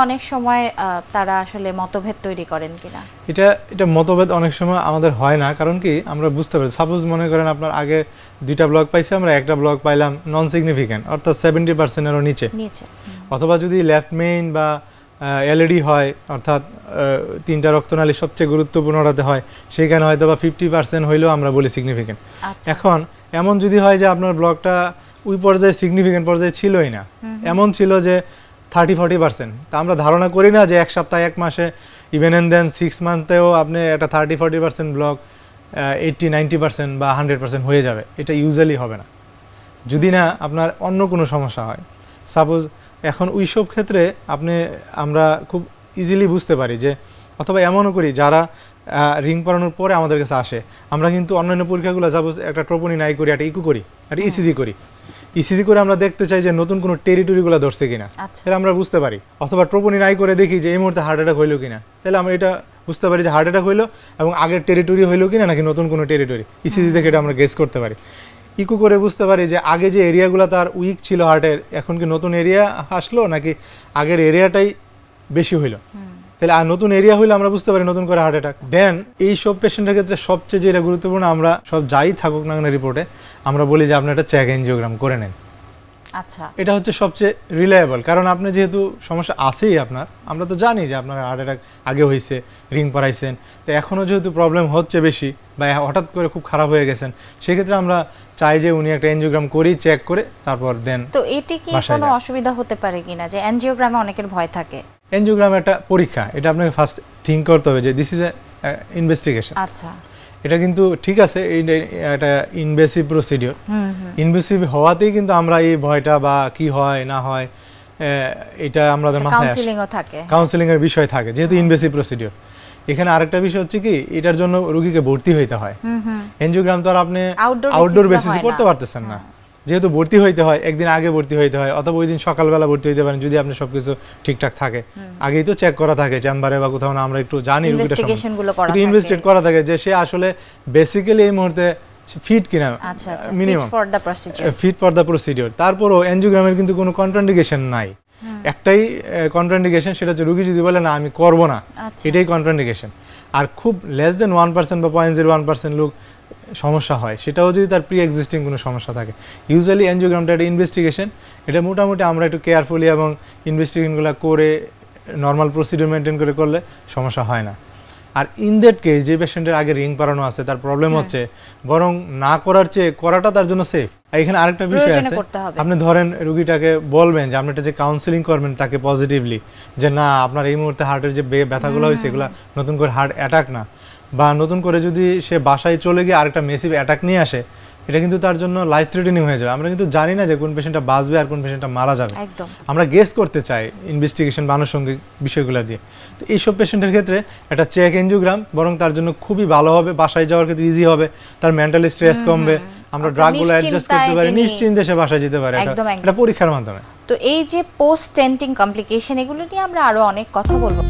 অনেক সময় তারা আসলে মতভেদ তৈরি করেন কিনা? এটা মতভেদ অনেক সময় আমাদের হয় না, কারণ কি আমরা বুঝতে পারি। সাপোজ মনে করেন আপনার আগে 2টা ব্লক পাইছি, আমরা একটা ব্লক পাইলাম নন সিগনিফিক্যান্ট, অর্থাৎ 70%-এরও নিচে। অথবা যদি লেফট মেইন বা এলইডি হয়, অর্থাৎ 3টা রক্তনালী সবচেয়ে গুরুত্বপূর্ণটাতে হয়, সেখানে হয়তো বা 50% হইলেও আমরা বলি সিগনিফিক্যান্ট। এখন এমন যদি হয় যে আপনার ব্লকটা ওই পর্যায়ে সিগনিফিক্যান্ট পর্যায়ে ছিলই না, এমন ছিল যে 30-40%, তা আমরা ধারণা করি না যে 1 সপ্তাহ 1 মাসে ইভেন এন্ড দেন 6 মান্থেও আপনি একটা 30-40% ব্লক 80-90% বা 100% হয়ে যাবে। এটা ইউজুয়ালি হবে না যদি না আপনার অন্য কোনো সমস্যা হয়। সাপোজ এখন ওইসব ক্ষেত্রে আমরা খুব ইজিলি বুঝতে পারি যে, অথবা এমনও করি যারা রিং পরানোর পরে আমাদের কাছে আসে, আমরা কিন্তু অন্যান্য পরীক্ষাগুলো সাপোজ একটা ট্রোপোনিন আই করি, একটা ইকো করি, একটা ইসিজি করি। ইসিজি করে আমরা দেখতে চাই যে নতুন কোনো টেরিটরিগুলো ধরছে কিনা, তাহলে আমরা বুঝতে পারি। অথবা ট্রোপোনিন আই করে দেখি যে এই মুহূর্তে হার্ট অ্যাটাক হইলো কিনা, তাহলে আমরা এটা বুঝতে পারি যে হার্ট অ্যাটাক হইলো এবং আগের টেরিটরি হইলো কিনা নাকি নতুন কোনো টেরিটরি। ইসিজি থেকে এটা আমরা গেস করতে পারি। ইকো করে বুঝতে পারি যে আগে যে এরিয়াগুলো তার উইক ছিল হার্টের, এখন কি নতুন এরিয়া আসলো নাকি আগের এরিয়াটাই বেশি হইলো। তাহলে আর নতুন এরিয়া হইলে আমরা বুঝতে পারি নতুন করে হার্ট অ্যাটাক। দেন এই সব পেশেন্টের ক্ষেত্রে সবচেয়ে যেটা গুরুত্বপূর্ণ, আমরা সব যাই থাকুক না রিপোর্টে আমরা বলি যে আপনি একটা চেক এনজিওগ্রাম করে নেন। আচ্ছা, এটা হচ্ছে সবচেয়ে রিলায়েবল, কারণ আপনি যেহেতু সমস্যা আছেই আপনার, আমরা তো জানি যে আপনার হার্ট অ্যাটাক আগে হয়েছে, রিং পরাইছেন, তো এখনও যেহেতু প্রবলেম হচ্ছে বেশি বা হঠাৎ করে খুব খারাপ হয়ে গেছেন, সেক্ষেত্রে আমরা চাই যে উনি একটা এনজিওগ্রাম করি, চেক করে তারপর দেন। তো এটি কি কোনো অসুবিধা হতে পারে কিনা যে এনজিওগ্রামে অনেকের ভয় থাকে? এনজিওগ্রাম একটা পরীক্ষা, এটা আপনাকে ফার্স্ট থিঙ্ক করতে হবে যে দিস ইজ এ ইনভেস্টিগেশন। আচ্ছা, এটা কিন্তু ঠিক আছে, এটা ইনভেসিভ প্রসিডিওর। ইনভেসিভ হওয়াতেই কিন্তু আমরা এই ভয়টা বা কি হয় না হয় এটা আমাদের মাথায় আসে, কাউন্সেলিং এর বিষয় থাকে যেহেতু ইনভেসিভ প্রসিডিওর। এখানে আরেকটা বিষয় হচ্ছে কি, এটার জন্য রোগীকে ভর্তি হইতে হয়। এনজিওগ্রাম তো আর আপনি আউটডোর বেসিসে করতে পারতেছেন না, যেহেতু ভর্তি হইতে হয়, একদিন আগে ভর্তি হইতে হয়, অথবা ওই দিন সকালবেলা ভর্তি হইতে পারেন যদি আপনি সবকিছু ঠিকঠাক থাকে। আগেই তো চেক করা থাকে চেম্বারে বা কোথাও না, আমরা একটু জানি রোগীটা ইনভেস্টিগেট করা থাকে যে সে আসলে বেসিক্যালি এই মুহূর্তে ফিট কিনা, minimum fit for the procedure. তারপরও এনজিওগ্রামের কিন্তু কোনো কন্ট্রাইন্ডিকেশন নাই, একটাই কন্ট্রাইন্ডিকেশন, সেটা হচ্ছে রোগী যদি বলে না আমি করব না, এটাই কন্ট্রাইন্ডিকেশন। আর খুব লেস দেন 1% বা 0.01% লোক সমস্যা হয়, সেটাও যদি তার প্রি এক্সিস্টিং কোনো সমস্যা থাকে। ইউজুয়ালি এনজিওগ্রামটা একটা ইনভেস্টিগেশন, এটা মোটামুটি আমরা একটু কেয়ারফুলি এবং ইনভেস্টিগেশনগুলো করে নর্মাল প্রসিডিওর মেনটেন করে করলে সমস্যা হয় না। আর ইন দ্যাট কেস যে পেশেন্টের আগে রিং পরানো আছে তার প্রবলেম হচ্ছে, বরং না করার চেয়ে করাটা তার জন্য সেফ। এখানে আরেকটা বিষয় আছে, আপনি ধরেন রোগীটাকে বলবেন যে আপনি এটা যে কাউন্সেলিং করবেন তাকে পজিটিভলি, যে না আপনার এই মুহূর্তে হার্টের যে ব্যথাগুলো হয়েছে এগুলো নতুন করে হার্ট অ্যাটাক না, বা নতুন করে যদি সে বাসায় চলে গিয়ে আরেকটা মেসিভ অ্যাটাক নিয়ে আসে, এটা কিন্তু তার জন্য লাইফ থ্রেটেনিং হয়ে যাবে। আমরা কিন্তু জানি না যে কোন পেশেন্টটা বাঁচবে আর কোন পেশেন্টটা মারা যাবে, আমরা গেস করতে চাই ইনভেস্টিগেশন বা আনুষঙ্গিক বিষয়গুলো দিয়ে। তো এইসব পেশেন্টের ক্ষেত্রে একটা চেক এনজিওগ্রাম বরং তার জন্য খুবই ভালো হবে, বাসায় যাওয়ার ক্ষেত্রে ইজি হবে, তার মেন্টালি স্ট্রেস কমবে, আমরা ড্রাগগুলো অ্যাডজাস্ট করতে পারি, নিশ্চিন্তে সে বাসায় যেতে পারে এটা পরীক্ষার মাধ্যমে। তো এই যে পোস্ট স্টেন্টিং কমপ্লিকেশন, এগুলো নিয়ে আমরা আরো অনেক কথা বলবো।